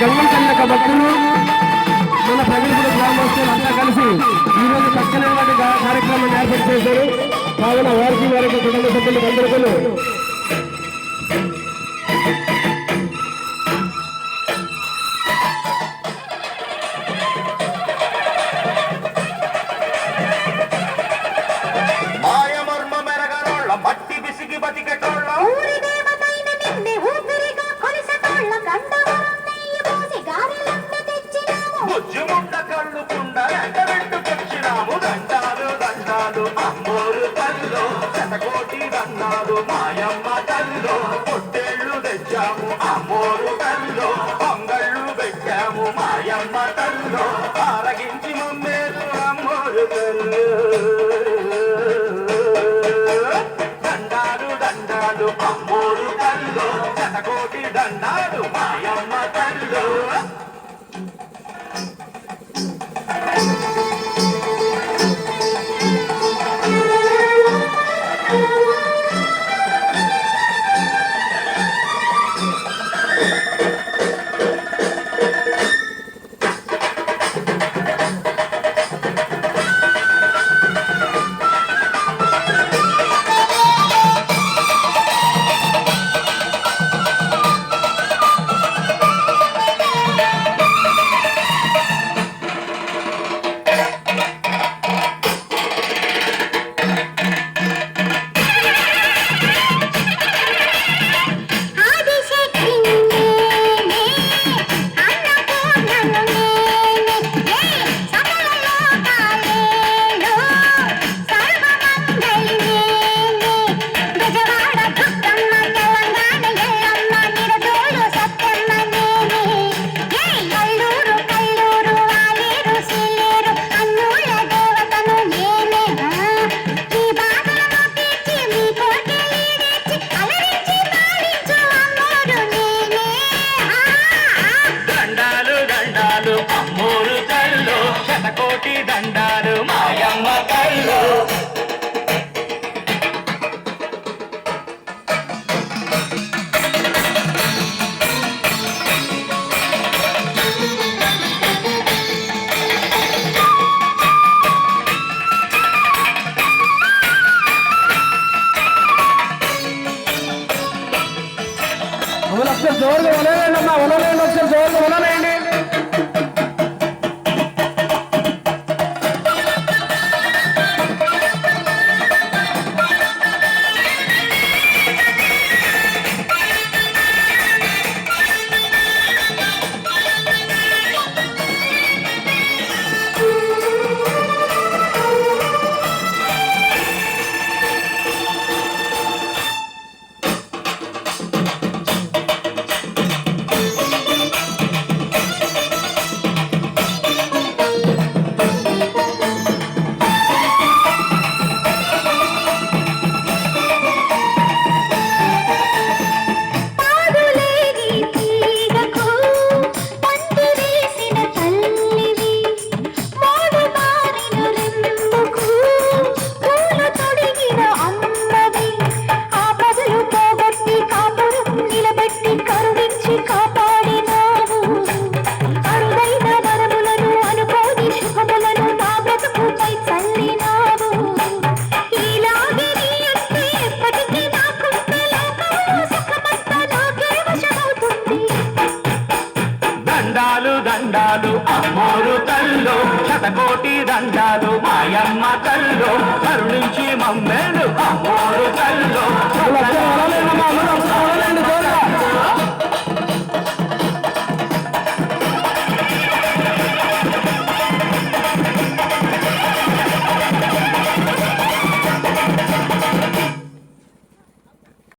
గంగం కన్యక భక్తులు మన ప్రజలు గ్రామస్తులు అంతా కలిసి ఈరోజు చక్కని కార్యక్రమాన్ని ఏర్పాటు చేశారు. కావున వారికి కుటుంబ సభ్యులకు అందరికీ మట్టి బిసిగి బతికెటోళ్ళ బుజ్జిముండ కళ్ళు కుండ ఎండబెట్టుకొచ్చినాము. దండాలు దండాలు అమ్మోరు తల్లు శతకోటి దండాలు మాయమ్మ తల్లు. పొట్టేళ్లు తెచ్చాము అమ్మోరు తల్లు, పొంగళ్ళు పెట్టాము మాయమ్మ తల్లు. ఆరగించి మమ్మేరు అమ్మోరు తల్లు. దండాలు దండాలు అమ్మోరు తల్లు శతకోటి దండాలు మాయమ్మ తల్లు. కోటి దండాలు మాయమ్మ కళ్ళు. ఒకసారి జోరుగా వలలేండి అమ్మా, వలలేండి, ఒకసారి జోరుగా వలలేండి. దండాలు అమ్మోరు తల్లు శతకోటి దండాలు మాయమ్మ తల్లు కరుణించి మమ్మేలు అమ్మోరు తల్లు.